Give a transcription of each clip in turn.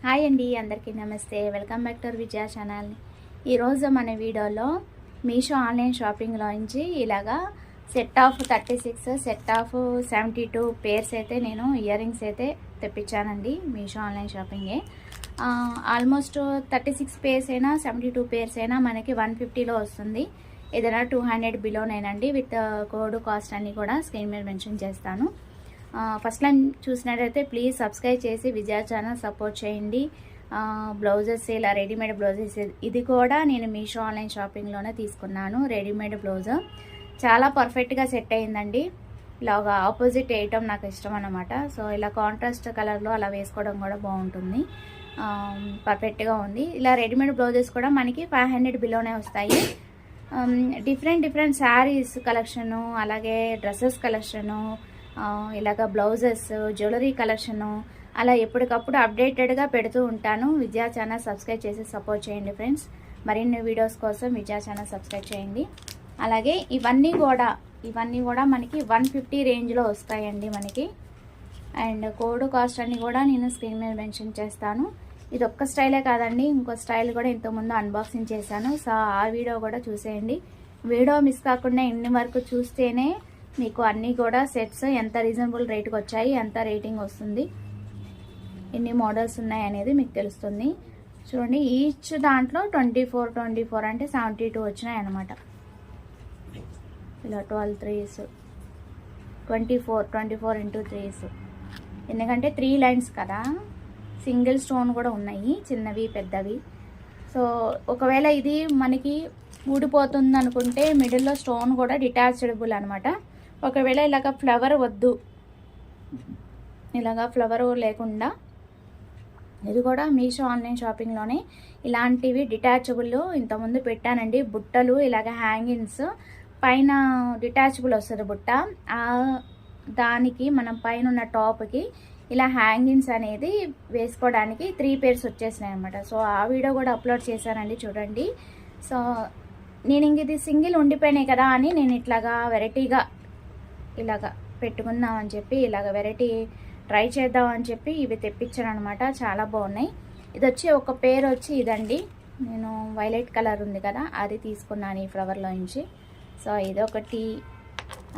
Hi అండి, అందరికీ నమస్తే. Welcome back to Vijaya channel. ఈరోజు మన వీడియోలో మీషో ఆన్లైన్ షాపింగ్లోంచి ఇలాగా set of 36 set of 72 pairs అయితే నేను ఇయర్ రింగ్స్ అయితే తెప్పించానండి. మీషో ఆన్లైన్ షాపింగే. ఆల్మోస్ట్ 36 పేర్స్ అయినా 72 పేర్స్ అయినా మనకి 150లో వస్తుంది. ఏదైనా 200 బిలోనేనండి. విత్ కోడ్ కాస్ట్ అన్నీ కూడా స్క్రీన్ మీద మెన్షన్ చేస్తాను. ఫస్ట్ టైం చూసినట్టయితే ప్లీజ్ సబ్స్క్రైబ్ చేసి విజయ ఛానల్ సపోర్ట్ చేయండి. బ్లౌజెస్ ఇలా రెడీమేడ్ బ్లౌజెస్, ఇది కూడా నేను మీషో ఆన్లైన్ షాపింగ్లోనే తీసుకున్నాను. రెడీమేడ్ బ్లౌజ్ చాలా పర్ఫెక్ట్గా సెట్ అయిందండి. ఇలాగా ఆపోజిట్ వేయటం నాకు ఇష్టం అన్నమాట. సో ఇలా కాంట్రాస్ట్ కలర్లో అలా వేసుకోవడం కూడా బాగుంటుంది. పర్ఫెక్ట్గా ఉంది. ఇలా రెడీమేడ్ బ్లౌజెస్ కూడా మనకి 500 బిలోనే వస్తాయి. డిఫరెంట్ శారీస్ కలెక్షను, అలాగే డ్రెస్సెస్ కలెక్షను, ఇలాగ బ్లౌజెస్, జ్యువెలరీ కలెక్షను అలా ఎప్పటికప్పుడు అప్డేటెడ్గా పెడుతూ ఉంటాను. విజయ ఛానల్ సబ్స్క్రైబ్ చేసి సపోర్ట్ చేయండి ఫ్రెండ్స్. మరిన్ని వీడియోస్ కోసం విజయ ఛానల్ సబ్స్క్రైబ్ చేయండి. అలాగే ఇవన్నీ కూడా మనకి 150 రేంజ్లో వస్తాయండి మనకి. అండ్ కోడ్ కాస్ట్ అన్నీ కూడా నేను స్క్రీన్ మీద మెన్షన్ చేస్తాను. ఇది ఒక్క స్టైలే కాదండి, ఇంకో స్టైల్ కూడా ఇంతకుముందు అన్బాక్సింగ్ చేశాను. సో ఆ వీడియో కూడా చూసేయండి. వీడియో మిస్ కాకుండా ఇన్ని వరకు చూస్తేనే మీకు అన్నీ కూడా సెట్స్ ఎంత రీజనబుల్ రేట్కి వచ్చాయి, ఎంత రేటింగ్ వస్తుంది, ఎన్ని మోడల్స్ ఉన్నాయి అనేది మీకు తెలుస్తుంది. చూడండి, ఈచ్ దాంట్లో 24 అంటే 72 వచ్చినాయి అన్నమాట. ఇలా 12 3s 24 ఇంటూ 3s. ఎందుకంటే 3 లైన్స్ కదా, సింగిల్ స్టోన్ కూడా ఉన్నాయి, చిన్నవి పెద్దవి. సో ఒకవేళ ఇది మనకి ఊడిపోతుంది అనుకుంటే మిడిల్లో స్టోన్ కూడా డిటాచబుల్ అనమాట. ఒకవేళ ఇలాగ ఫ్లవర్ వద్దు, ఇలాగ ఫ్లవర్ లేకుండా, ఇది కూడా మీషో ఆన్లైన్ షాపింగ్లోనే ఇలాంటివి డిటాచబుల్ ఇంతకుముందు పెట్టానండి. బుట్టలు ఇలాగ హ్యాంగింగ్స్ పైన డిటాచబుల్ వస్తుంది బుట్ట, దానికి మనం పైన ఉన్న టాప్కి ఇలా హ్యాంగింగ్స్ అనేది వేసుకోవడానికి 3 పేర్స్ వచ్చేసినాయి అనమాట. సో ఆ వీడియో కూడా అప్లోడ్ చేశానండి, చూడండి. సో నేను ఇంక ఇది సింగిల్ ఉండిపోయినాయి కదా అని నేను ఇట్లాగా వెరైటీగా ఇలాగ పెట్టుకుందామని చెప్పి ఇలాగ వెరైటీ ట్రై చేద్దామని చెప్పి ఇవి తెప్పించాను అనమాట. చాలా బాగున్నాయి. ఇది వచ్చి ఒక పేరు వచ్చి ఇదండి, నేను వైలెట్ కలర్ ఉంది కదా అది తీసుకున్నాను ఈ ఫ్లవర్లో నుంచి. సో ఇదొకటి,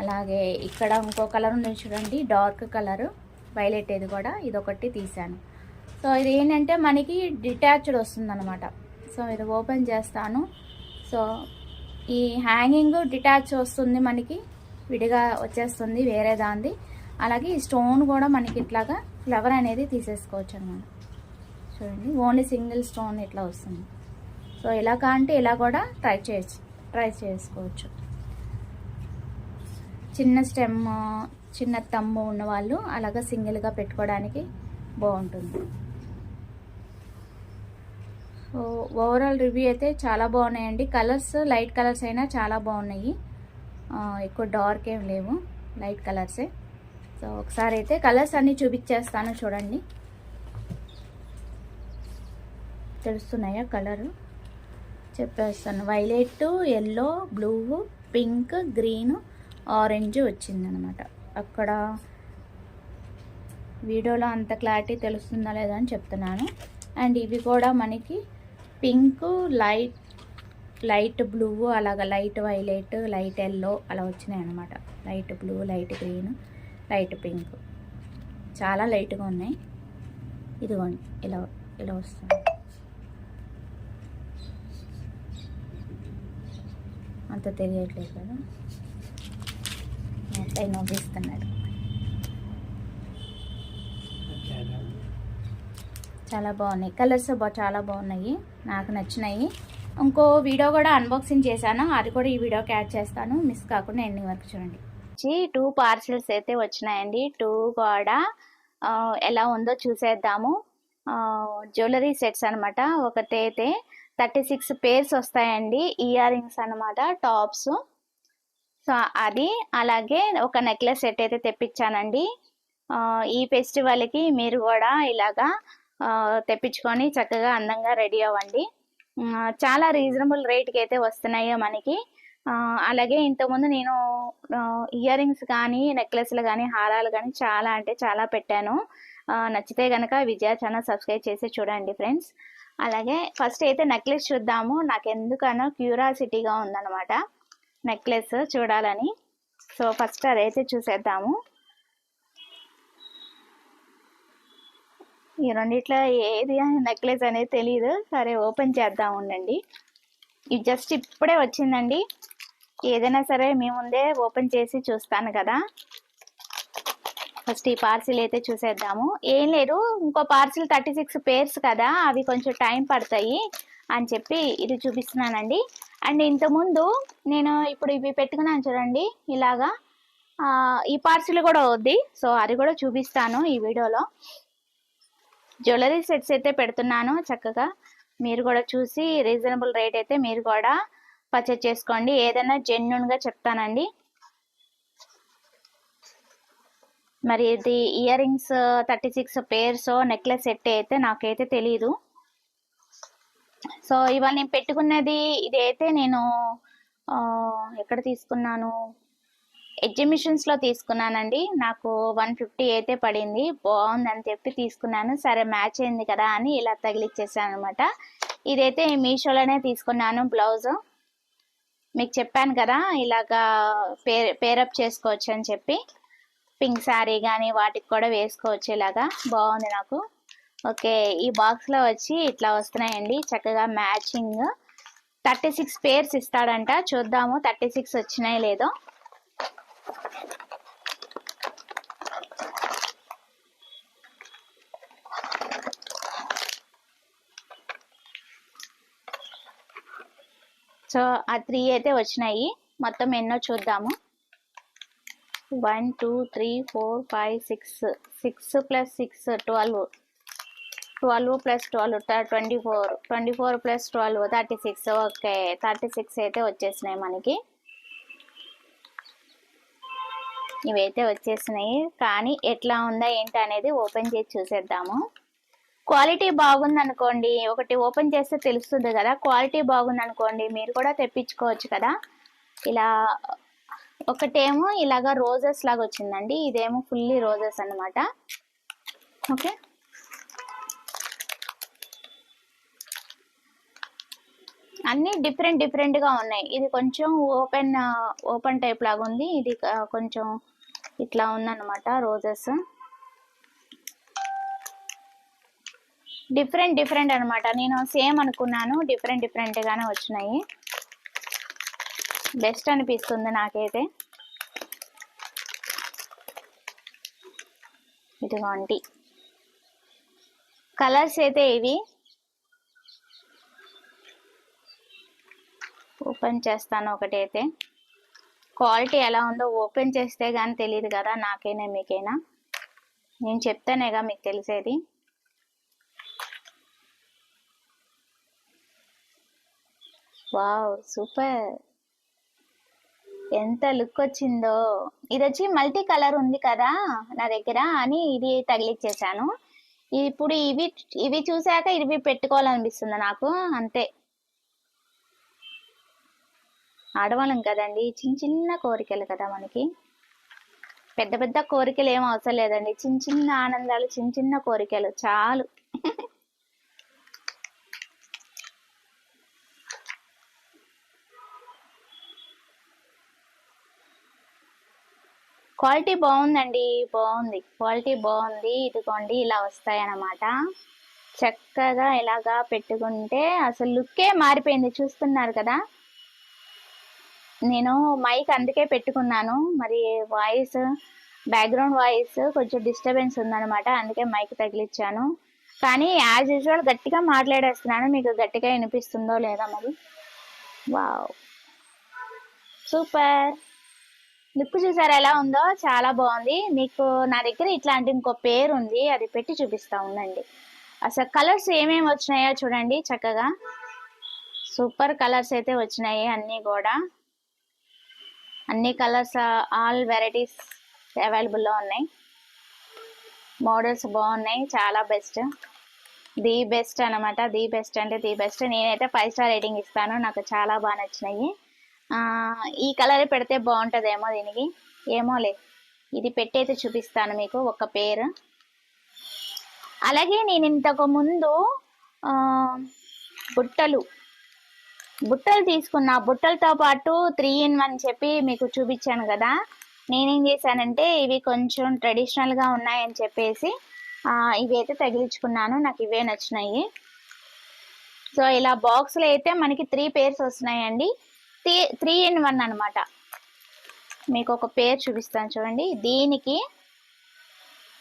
అలాగే ఇక్కడ ఇంకో కలర్ ఉంది చూడండి, డార్క్ కలరు వైలెట్, ఇది కూడా ఇదొకటి తీసాను. సో ఇది ఏంటంటే మనకి డిటాచ్డ్ వస్తుంది అనమాట. సో ఇది ఓపెన్ చేస్తాను. సో ఈ హ్యాంగింగ్ డిటాచ్ వస్తుంది, మనకి విడిగా వచ్చేస్తుంది వేరే దాంది. అలాగే ఈ స్టోన్ కూడా మనకి ఇట్లాగా ఫ్లవర్ అనేది తీసేసుకోవచ్చు అనమాట. చూడండి, ఓన్లీ సింగిల్ స్టోన్ ఇట్లా వస్తుంది. సో ఇలా అంటే ఇలా కూడా ట్రై చేసుకోవచ్చు. చిన్న స్టెమ్, చిన్న తమ్ము ఉన్నవాళ్ళు అలాగా సింగిల్గా పెట్టుకోవడానికి బాగుంటుంది. సో ఓవరాల్ రివ్యూ అయితే చాలా బాగున్నాయండి. కలర్స్ లైట్ కలర్స్ అయినా చాలా బాగున్నాయి, ఎక్కువ డార్క్ ఏం లేవు, లైట్ కలర్సే. సో ఒకసారి అయితే కలర్స్ అన్నీ చూపించేస్తాను, చూడండి. తెలుస్తున్నాయా కలరు? చెప్పేస్తాను. Violet, yellow, blue, pink, green, orange వచ్చిందనమాట. అక్కడ వీడియోలో అంత క్లారిటీ తెలుస్తుందా లేదా అని చెప్తున్నాను. అండ్ ఇవి కూడా మనకి పింక్, లైట్ బ్లూ, అలాగ లైట్ వైలెట్, లైట్ ఎల్లో అలా వచ్చినాయి అనమాట. Light blue, light green, light pink, చాలా లైట్గా ఉన్నాయి. ఇదిగోండి, ఇలా వస్తుంది. అంత తెలియట్లేదు కదా, అట్లా నవ్విస్తున్నాడు. చాలా బాగున్నాయి కలర్స్, చాలా బాగున్నాయి, నాకు నచ్చినాయి. ఇంకో వీడియో కూడా అన్బాక్సింగ్ చేశాను, అది కూడా ఈ వీడియోకి యాడ్ చేస్తాను, మిస్ కాకుండా ఎండింగ్ వరకు చూడండి. 2 పార్సిల్స్ అయితే వచ్చినాయండి. 2 కూడా ఎలా ఉందో చూసేద్దాము. జ్యువెలరీ సెట్స్ అనమాట. ఒకటైతే 36 పేర్స్ వస్తాయండి, ఇయర్ రింగ్స్ అనమాట, టాప్స్. సో అది, అలాగే ఒక నెక్లెస్ సెట్ అయితే తెప్పించానండి. ఈ ఫెస్టివల్కి మీరు కూడా ఇలాగా తెప్పించుకొని చక్కగా అందంగా రెడీ అవ్వండి. చాలా రీజనబుల్ రేట్కి అయితే వస్తున్నాయి మనకి. అలాగే ఇంతకుముందు నేను ఇయర్ రింగ్స్ కానీ, నెక్లెస్లు కానీ, హారాలు కానీ చాలా అంటే చాలా పెట్టాను. నచ్చితే కనుక విజయ ఛానల్ సబ్స్క్రైబ్ చేసి చూడండి ఫ్రెండ్స్. అలాగే ఫస్ట్ అయితే నెక్లెస్ చూద్దాము. నాకు ఎందుకనో క్యూరియాసిటీగా ఉందన్నమాట నెక్లెస్ చూడాలని. సో ఫస్ట్ అదైతే చూసేద్దాము. ఈ రెండిట్లో ఏది నెక్లెస్ అనేది తెలియదు. సరే ఓపెన్ చేద్దాం ఉండండి. ఇది జస్ట్ ఇప్పుడే వచ్చిందండి. ఏదైనా సరే మీ ముందే ఓపెన్ చేసి చూస్తాను కదా. ఫస్ట్ ఈ పార్సిల్ అయితే చూసేద్దాము. ఏం లేదు, ఇంకో పార్సిల్ 36 పేర్స్ కదా, అవి కొంచెం టైం పడతాయి అని చెప్పి ఇది చూపిస్తున్నానండి. అండ్ ఇంతకుముందు నేను ఇప్పుడు ఇవి పెట్టుకున్నాను చూడండి ఇలాగా. ఈ పార్సిల్ కూడా వద్ది, సో అది కూడా చూపిస్తాను ఈ వీడియోలో. జ్యువెలరీ సెట్స్ అయితే పెడుతున్నాను చక్కగా. మీరు కూడా చూసి రీజనబుల్ రేట్ అయితే మీరు కూడా పర్చేజ్ చేసుకోండి. ఏదైనా జెన్యున్గా చెప్తానండి. మరి ఇది ear rings 36 pairs necklace set అయితే నాకైతే తెలీదు. సో ఇవాళ నేను పెట్టుకున్నది ఇదైతే నేను ఎక్కడ తీసుకున్నాను, ఎగ్జిబిషన్స్లో తీసుకున్నానండి. నాకు 150 అయితే పడింది. బాగుందని చెప్పి తీసుకున్నాను. సరే మ్యాచ్ అయింది కదా అని ఇలా తగిలిచ్చేసాను అనమాట. ఇదైతే మీషోలోనే తీసుకున్నాను. బ్లౌజ్ మీకు చెప్పాను కదా ఇలాగా పేరప్ చేసుకోవచ్చు అని చెప్పి. పింక్ శారీ కానీ వాటికి కూడా వేసుకోవచ్చు. ఇలాగా బాగుంది నాకు. ఓకే, ఈ బాక్స్లో వచ్చి ఇట్లా వస్తున్నాయండి చక్కగా మ్యాచింగ్. 36 పేర్స్ ఇస్తాడంట. చూద్దాము 36 వచ్చినాయి లేదో. సో ఆ 3 అయితే వచ్చినాయి. మొత్తం ఎన్నో చూద్దాము. 1 2 3 4 5 6 6 + 6 12 12 + 12 24 24 + 12 36. ఓకే, 36 అయితే వచ్చేసినాయి మనకి. ఇవైతే వచ్చేసినాయి. కానీ ఎట్లా ఉందా ఏంటి అనేది ఓపెన్ చేసి చూసేద్దాము. క్వాలిటీ బాగుందనుకోండి, ఒకటి ఓపెన్ చేస్తే తెలుస్తుంది కదా. క్వాలిటీ బాగుందనుకోండి మీరు కూడా తెప్పించుకోవచ్చు కదా. ఇలా ఒకటేమో ఇలాగా రోజెస్ లాగా వచ్చిందండి, ఇదేమో ఫుల్లీ రోజెస్ అన్నమాట. ఓకే, అన్నీ డిఫరెంట్గా ఉన్నాయి. ఇది కొంచెం ఓపెన్ టైప్ లాగా ఉంది. ఇది కొంచెం ఇట్లా ఉందన్నమాట రోజెస్. డిఫరెంట్ అనమాట. నేను సేమ్ అనుకున్నాను, డిఫరెంట్గానే వచ్చినాయి. బెస్ట్ అనిపిస్తుంది నాకైతే. ఇదిగోండి కలర్స్ అయితే ఇవి. ఓపెన్ చేస్తాను ఒకటైతే. క్వాలిటీ ఎలా ఉందో ఓపెన్ చేస్తే కానీ తెలియదు కదా నాకైనా మీకైనా. నేను చెప్తానేగా మీకు తెలిసేది. వావ్, సూపర్, ఎంత లుక్ వచ్చిందో. ఇది వచ్చి మల్టీ కలర్ ఉంది కదా నా దగ్గర అని ఇది తగిలిచ్చేసాను. ఇప్పుడు ఇవి చూసాక ఇవి పెట్టుకోవాలనిపిస్తుంది నాకు, అంతే. ఆడవాళ్ళం కదండి, చిన్న కోరికలు కదా మనకి. పెద్ద కోరికలు ఏం అవసరం లేదండి. చిన్న ఆనందాలు, చిన్న కోరికలు చాలు. క్వాలిటీ బాగుందండి, క్వాలిటీ బాగుంది. ఇదిగోండి ఇలా వస్తాయి అన్నమాట. చక్కగా ఇలాగా పెట్టుకుంటే అసలు లుక్కే మారిపోయింది. చూస్తున్నారు కదా. నేను మైక్ అందుకే పెట్టుకున్నాను. మరి బ్యాక్గ్రౌండ్ వాయిస్ కొంచెం డిస్టర్బెన్స్ ఉందన్నమాట, అందుకే మైక్ తగిలిచ్చాను. కానీ యాజ్ యూజువల్ గట్టిగా మాట్లాడేస్తున్నాను. మీకు గట్టిగా వినిపిస్తుందో లేదో మరి. Wow, super. లుక్ చూసారా ఎలా ఉందో, చాలా బాగుంది. మీకు నా దగ్గర ఇట్లాంటి ఇంకో పేరు ఉంది, అది పెట్టి చూపిస్తా ఉండండి. అసలు కలర్స్ ఏమేమి వచ్చినాయో చూడండి చక్కగా. సూపర్ కలర్స్ అయితే వచ్చినాయి అన్నీ కూడా. అన్ని కలర్స్, ఆల్ వెరైటీస్ అవైలబుల్లో ఉన్నాయి. మోడల్స్ బాగున్నాయి, చాలా బెస్ట్. ది బెస్ట్ అనమాట. ది బెస్ట్ అంటే ది బెస్ట్. నేనైతే 5 స్టార్ రేటింగ్ ఇస్తాను. నాకు చాలా బాగా నచ్చినాయి. ఈ కలర్ పెడితే బాగుంటుందేమో దీనికి, ఏమోలే. ఇది పెట్టి అయితే చూపిస్తాను మీకు ఒక పేరు. అలాగే నేను ఇంతకు ముందు బుట్టలు బుట్టలు తీసుకున్నా. బుట్టలతో పాటు 3 in 1 చెప్పి మీకు చూపించాను కదా. నేనేం చేశానంటే ఇవి కొంచెం ట్రెడిషనల్గా ఉన్నాయని చెప్పేసి ఇవి అయితే తగిలించుకున్నాను. నాకు ఇవే నచ్చినాయి. సో ఇలా బాక్స్లో అయితే మనకి 3 pairs వస్తున్నాయండి. 3 in 1 అనమాట. మీకు ఒక పేర్ చూపిస్తాను చూడండి. దీనికి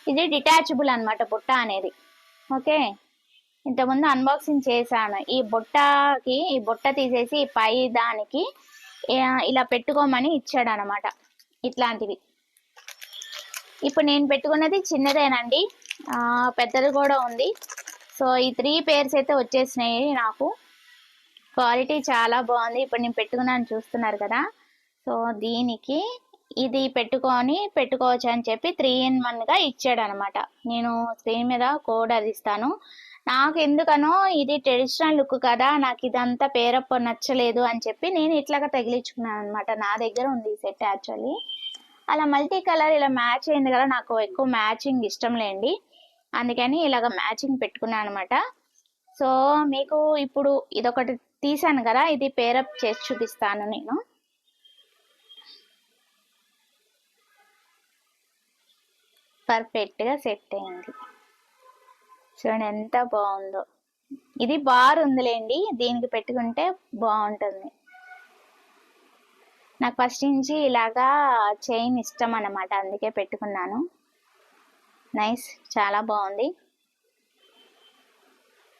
ఇది డిటాచబుల్ అనమాట బుట్ట అనేది. ఓకే, ఇంతకుముందు అన్బాక్సింగ్ చేశాను. ఈ బుట్ట తీసేసి పై దానికి ఇలా పెట్టుకోమని ఇచ్చాడు అనమాట. ఇట్లాంటివి ఇప్పుడు నేను పెట్టుకున్నది చిన్నదేనండి, పెద్దది కూడా ఉంది. సో ఈ 3 pairs అయితే వచ్చేసినాయి నాకు. క్వాలిటీ చాలా బాగుంది. ఇప్పుడు నేను పెట్టుకున్నాను చూస్తున్నారు కదా. సో దీనికి ఇది పెట్టుకోవచ్చు అని చెప్పి 3 in 1గా ఇచ్చాడు అనమాట. నేను స్క్రీన్ మీద కోడ్ అది ఇస్తాను. నాకు ఎందుకనో ఇది ట్రెడిషనల్ లుక్ కదా, నాకు ఇదంతా పేరప్ప నచ్చలేదు అని చెప్పి నేను ఇట్లాగా తగిలించుకున్నాను అనమాట. నా దగ్గర ఉంది ఈ సెట్. యాక్చువల్లీ అలా మల్టీ కలర్ ఇలా మ్యాచ్ అయింది కదా, నాకు ఎక్కువ మ్యాచింగ్ ఇష్టం లేండి, అందుకని ఇలాగ మ్యాచింగ్ పెట్టుకున్నాను అనమాట. సో మీకు ఇప్పుడు ఇదొకటి తీసాను కదా, ఇది పేరప్ చేసి చూపిస్తాను నేను. పర్ఫెక్ట్గా సెట్ అయింది చూడండి, ఎంత బాగుందో. ఇది బార్ ఉందిలేండి, దీనికి పెట్టుకుంటే బాగుంటుంది. నాకు ఫస్ట్ నుంచి ఇలాగా చైన్ ఇష్టం అన్నమాట, అందుకే పెట్టుకున్నాను. నైస్, చాలా బాగుంది.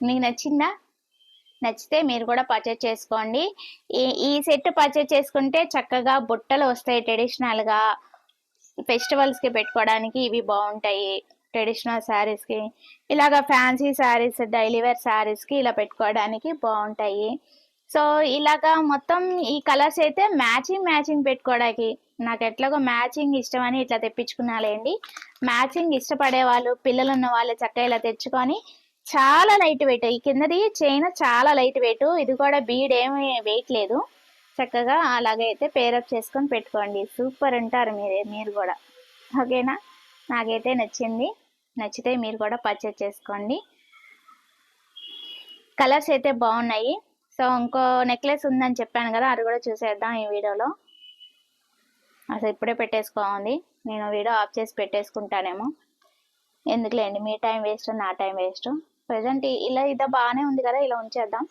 మీకు నచ్చిందా? నచ్చితే మీరు కూడా పర్చేజ్ చేసుకోండి. ఈ సెట్ పర్చేజ్ చేసుకుంటే చక్కగా బుట్టలు వస్తాయి. ట్రెడిషనల్గా ఫెస్టివల్స్కి పెట్టుకోవడానికి ఇవి బాగుంటాయి. ట్రెడిషనల్ శారీస్కి, ఇలాగ ఫ్యాన్సీ శారీస్, డైలీ వేర్ శారీస్కి ఇలా పెట్టుకోవడానికి బాగుంటాయి. సో ఇలాగా మొత్తం ఈ కలర్స్ అయితే మ్యాచింగ్ పెట్టుకోవడానికి నాకు ఎట్లాగో మ్యాచింగ్ ఇష్టమని ఇట్లా తెప్పించుకున్నాలేండి. మ్యాచింగ్ ఇష్టపడే వాళ్ళు, పిల్లలు ఉన్న వాళ్ళు చక్కగా ఇలా తెచ్చుకొని, చాలా లైట్ వెయిట్. ఈ కిందది చైన్ చాలా లైట్ వెయిట్, ఇది కూడా బీడ్ ఏమి వెయిట్ లేదు. చక్కగా అలాగైతే పేరప్ చేసుకొని పెట్టుకోండి. సూపర్ అంటారు మీరు కూడా. ఓకేనా? నాకైతే నచ్చింది. నచ్చితే మీరు కూడా పర్చేజ్ చేసుకోండి. కలర్స్ అయితే బాగున్నాయి. సో ఇంకో నెక్లెస్ ఉందని చెప్పాను కదా, అది కూడా చూసేద్దాం ఈ వీడియోలో. అసలు ఇప్పుడే పెట్టేసుకోవాలి, నేను వీడియో ఆఫ్ చేసి పెట్టేసుకుంటానేమో. ఎందుకులేండి మీ టైం వేస్ట్, నా టైం వేస్ట్. ప్రజెంట్ ఇలా ఇదో బాగానే ఉంది కదా, ఇలా ఉంచేద్దాం.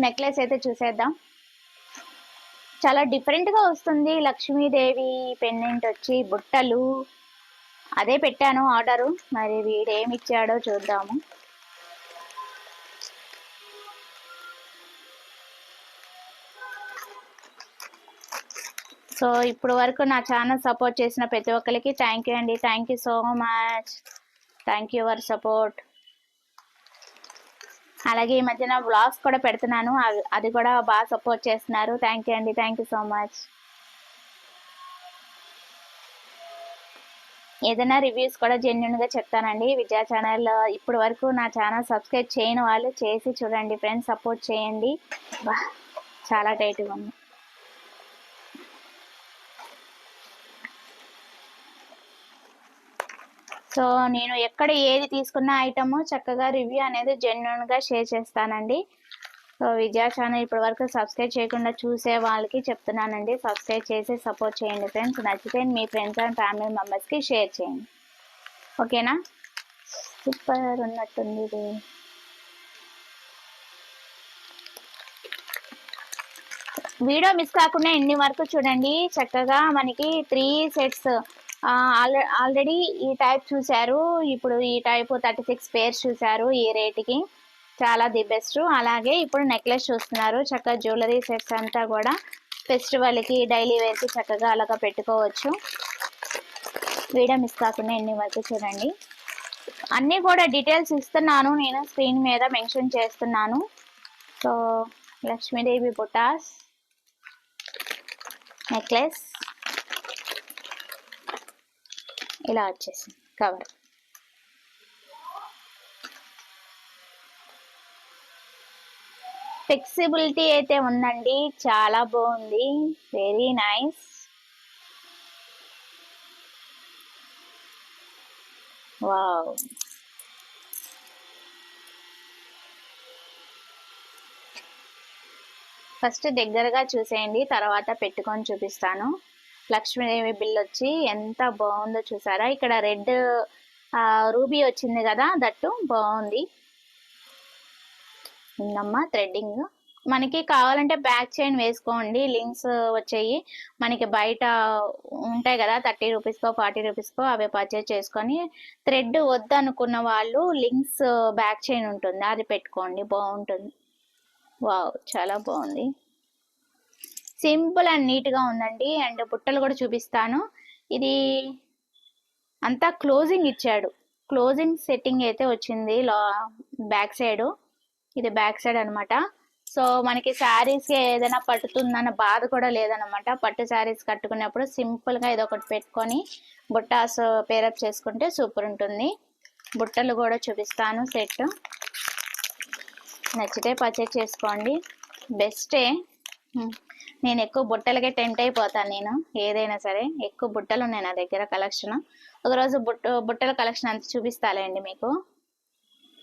నెక్లెస్ అయితే చూసేద్దాం. చాలా డిఫరెంట్గా వస్తుంది. లక్ష్మీదేవి పెండెంట్ వచ్చి బుట్టలు, అదే పెట్టాను ఆర్డరు. మరి వీడేమి ఇచ్చాడో చూద్దాము. సో ఇప్పుడు వరకు నా ఛానల్ సపోర్ట్ చేసిన ప్రతి ఒక్కరికి థ్యాంక్ యూ అండి. Thank you so much. Thank you your support. అలాగే ఈ మధ్యన వ్లాగ్స్ కూడా పెడుతున్నాను, అది కూడా బాగా సపోర్ట్ చేస్తున్నారు. థ్యాంక్ యూ అండి. Thank you so much. ఏదైనా రివ్యూస్ కూడా జెన్యున్గా చెప్తానండి. విజయ ఛానల్ ఇప్పుడు వరకు నా ఛానల్ సబ్స్క్రైబ్ చేయని వాళ్ళు చేసి చూడండి ఫ్రెండ్స్, సపోర్ట్ చేయండి. బా చాలా టైట్గా ఉంది. సో నేను ఎక్కడ ఏది తీసుకున్న ఐటమ్ చక్కగా రివ్యూ అనేది జెన్యున్గా షేర్ చేస్తానండి. సో విజయ ఛానల్ ఇప్పటి వరకు సబ్స్క్రైబ్ చేయకుండా చూసే వాళ్ళకి చెప్తున్నానండి, సబ్స్క్రైబ్ చేసి సపోర్ట్ చేయండి ఫ్రెండ్స్. నచ్చితే మీ ఫ్రెండ్స్ అండ్ ఫ్యామిలీ మెంబర్స్కి షేర్ చేయండి. ఓకేనా? సూపర్ ఉన్నట్టుంది ఇది. వీడియో మిస్ కాకుండా ఎన్ని వరకు చూడండి. చక్కగా మనకి 3 sets ఆల్రెడీ ఈ టైప్ చూశారు, ఇప్పుడు ఈ టైప్ 36 pairs చూశారు ఈ రేట్కి. చాలా ది బెస్ట్. అలాగే ఇప్పుడు నెక్లెస్ చూస్తున్నారు. చక్కగా జ్యువెలరీ సెట్స్ అంతా కూడా ఫెస్టివల్కి, డైలీ వేర్కి చక్కగా అలాగా పెట్టుకోవచ్చు. వీడియో మిస్ కాకుండా ఎన్ని వరకు చూడండి. అన్నీ కూడా డీటెయిల్స్ ఇస్తున్నాను, నేను స్క్రీన్ మీద మెన్షన్ చేస్తున్నాను. సో లక్ష్మీదేవి బుటాస్ నెక్లెస్ ఇలా వచ్చేసింది కవర్. ఫ్లెక్సిబిలిటీ అయితే ఉందండి, చాలా బాగుంది. Very nice. వావ్, ఫస్ట్ దగ్గరగా చూసేయండి, తర్వాత పెట్టుకొని చూపిస్తాను. లక్ష్మీదేవి బిల్ వచ్చి ఎంత బాగుందో చూసారా. ఇక్కడ రెడ్ రూబీ వచ్చింది కదా, దట్టు బాగుంది. ఉందమ్మా థ్రెడ్డింగ్. మనకి కావాలంటే బ్యాక్ చైన్ వేసుకోండి, లింక్స్ వచ్చాయి మనకి బయట ఉంటాయి కదా, 30 రూపీస్కో 40 రూపీస్కో అవి పర్చేజ్ చేసుకొని. థ్రెడ్ వద్దనుకున్న వాళ్ళు లింక్స్ బ్యాక్ చైన్ ఉంటుంది, అది పెట్టుకోండి, బాగుంటుంది. వావ్, చాలా బాగుంది, సింపుల్ అండ్ నీట్గా ఉందండి. అండ్ బుట్టలు కూడా చూపిస్తాను. ఇది అంతా క్లోజింగ్ ఇచ్చాడు, క్లోజింగ్ సెట్టింగ్ అయితే వచ్చింది బ్యాక్ సైడ్. ఇది బ్యాక్ సైడ్ అనమాట. సో మనకి శారీస్కి ఏదైనా పట్టుతుందన్న బాధ కూడా లేదనమాట. పట్టు శారీస్ కట్టుకున్నప్పుడు సింపుల్గా ఇది ఒకటి పెట్టుకొని బుట్టాస్ పేరప్ చేసుకుంటే సూపర్ ఉంటుంది. బుట్టలు కూడా చూపిస్తాను సెట్. నచ్చితే పర్చేజ్ చేసుకోండి, బెస్టే. నేను ఎక్కువ బుట్టలకే టెంప్ట్ అయిపోతాను. నేను ఏదైనా సరే ఎక్కువ బుట్టలు ఉన్నాయి నా దగ్గర కలెక్షన్. ఒకరోజు బుట్టల కలెక్షన్ అంతా చూపిస్తాలేండి మీకు.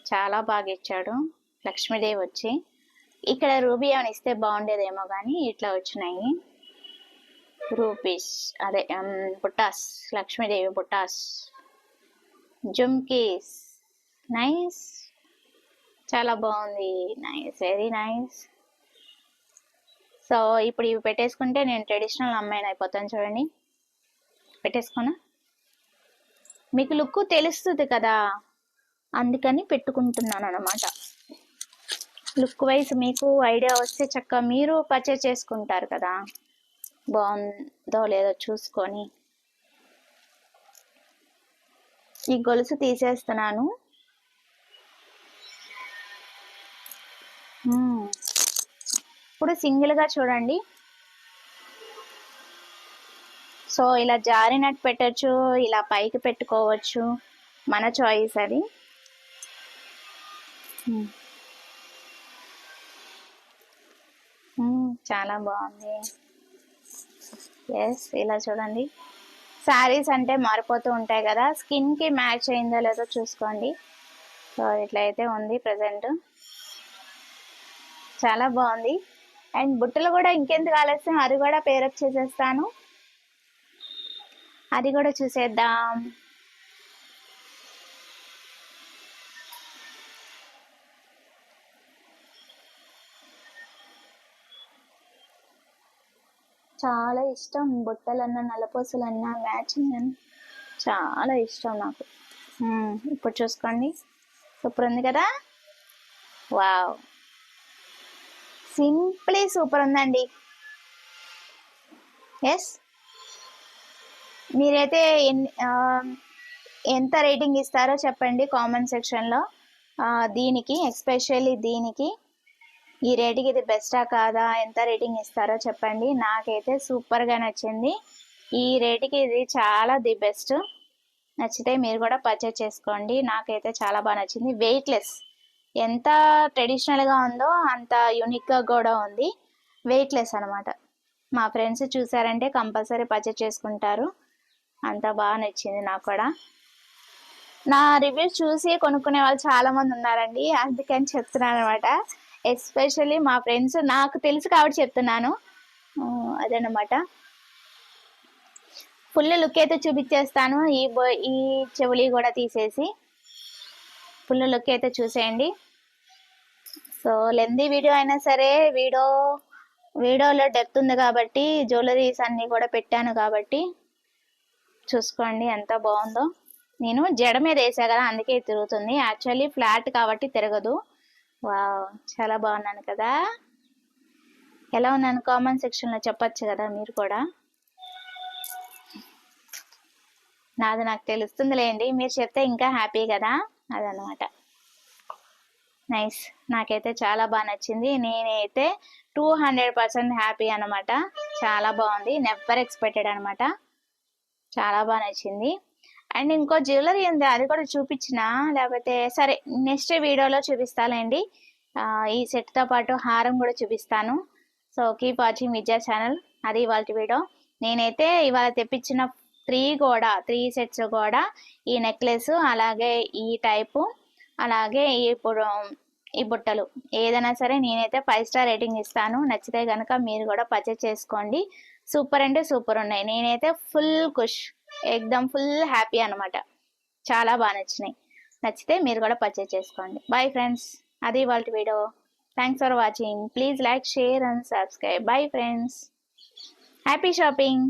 చాలా బాగా ఇచ్చాడు లక్ష్మీదేవి వచ్చి. ఇక్కడ రూబీ అని ఇస్తే బాగుండేదేమో కానీ ఇట్లా వచ్చినాయి రూపీస్, అదే బుట్టాస్, లక్ష్మీదేవి బుట్టాస్, జుమ్కీస్. నైస్, చాలా బాగుంది, నైస్, వెరీ నైస్. సో ఇప్పుడు ఇవి పెట్టేసుకుంటే నేను ట్రెడిషనల్ అమ్మాయిని అయిపోతాను. చూడండి, పెట్టేసుకున్నా, మీకు లుక్ తెలుస్తుంది కదా, అందుకని పెట్టుకుంటున్నాను అనమాట. లుక్ వైజ్ మీకు ఐడియా వస్తే చక్కగా మీరు పర్చేజ్ చేసుకుంటారు కదా, బాగుందో లేదో చూసుకొని. ఈ గొలుసు తీసేస్తున్నాను. ఇప్పుడు సింగిల్గా చూడండి. సో ఇలా జారినట్టు పెట్టచ్చు, ఇలా పైకి పెట్టుకోవచ్చు, మన చాయిస్ అది. చాలా బాగుంది. ఎస్, ఇలా చూడండి. శారీస్ అంటే మారిపోతూ ఉంటాయి కదా, స్కిన్కి మ్యాచ్ అయిందో లేదో చూసుకోండి. సో ఇట్లయితే ఉంది ప్రజెంట్, చాలా బాగుంది. అండ్ బుట్టలు కూడా ఇంకెందుకు ఆలస్యం, అది కూడా పేరప్ చేసేస్తాను, అది కూడా చూసేద్దాం. చాలా ఇష్టం బుట్టలన్నా నల్లపూసలన్నా మ్యాచింగ్ అని చాలా ఇష్టం నాకు. ఇప్పుడు చూసుకోండి, సూపర్ ఉంది కదా. వావ్, సింప్లీ సూపర్ ఉందండి. ఎస్, మీరైతే ఎంత రేటింగ్ ఇస్తారో చెప్పండి కామెంట్ సెక్షన్లో. దీనికి ఎస్పెషల్లీ దీనికి ఈ రేటుకి ఇది బెస్టా కాదా, ఎంత రేటింగ్ ఇస్తారో చెప్పండి. నాకైతే సూపర్గా నచ్చింది, ఈ రేటుకి ఇది చాలా ది బెస్ట్. నచ్చితే మీరు కూడా పర్చేజ్ చేసుకోండి, నాకైతే చాలా బాగా నచ్చింది. వెయిట్లెస్, ఎంత ట్రెడిషనల్గా ఉందో అంత యూనిక్గా కూడా ఉంది. వెయిట్లెస్ అనమాట. మా ఫ్రెండ్స్ చూసారంటే కంపల్సరీ పర్చేజ్ చేసుకుంటారు, అంత బాగా నచ్చింది నాకు కూడా. నా రివ్యూస్ చూసి కొనుక్కునే వాళ్ళు చాలామంది ఉన్నారండి, అందుకని చెప్తున్నాను అనమాట. ఎస్పెషల్లీ మా ఫ్రెండ్స్, నాకు తెలుసు కాబట్టి చెప్తున్నాను, అదనమాట. ఫుల్ లుక్ అయితే చూపించేస్తాను. ఈ చెవులి కూడా తీసేసి ఫుల్ లుక్ అయితే చూసేయండి. సో లెందీ వీడియో అయినా సరే, వీడియోలో డెప్త్ ఉంది కాబట్టి జ్యువెలరీస్ అన్నీ కూడా పెట్టాను కాబట్టి చూసుకోండి ఎంత బాగుందో. నేను జడ మీద వేసా కదా, అందుకే తిరుగుతుంది. యాక్చువల్లీ ఫ్లాట్ కాబట్టి తిరగదు. వావ్, చాలా బాగున్నాను కదా. ఎలా ఉన్నాను కామెంట్ సెక్షన్లో చెప్పచ్చు కదా మీరు కూడా. నాది నాకు తెలుస్తుందిలేండి, మీరు చెప్తే ఇంకా హ్యాపీ కదా, అదనమాట. నైస్, నాకైతే చాలా బాగా నచ్చింది. నేనైతే 200% హ్యాపీ అనమాట. చాలా బాగుంది, నెవర్ ఎక్స్పెక్టెడ్ అనమాట. చాలా బాగా నచ్చింది. అండ్ ఇంకో జ్యువెలరీ ఉంది, అది కూడా చూపించిన, లేకపోతే సరే నెక్స్ట్ వీడియోలో చూపిస్తాలేండి. ఈ సెట్తో పాటు హారం కూడా చూపిస్తాను. సో కీప్ వాచింగ్ విజయ ఛానల్. అది ఇవాళ వీడియో. నేనైతే ఇవాళ తెప్పించిన 3 సెట్స్ కూడా, ఈ నెక్లెస్, అలాగే ఈ టైపు, అలాగే ఇప్పుడు ఈ బుట్టలు ఏదైనా సరే నేనైతే 5 స్టార్ రేటింగ్ ఇస్తాను. నచ్చితే కనుక మీరు కూడా పర్చేస్ చేసుకోండి. సూపర్ అంటే సూపర్ ఉన్నాయి. నేనైతే ఫుల్ ఖుష్, ఎక్దమ్ ఫుల్ హ్యాపీ అనమాట. చాలా బాగా నచ్చినాయి. నచ్చితే మీరు కూడా పర్చేస్ చేసుకోండి. బాయ్ ఫ్రెండ్స్, అది ఇవాళ వీడియో. Thanks for watching. Please like, share and subscribe. Bye friends, happy shopping.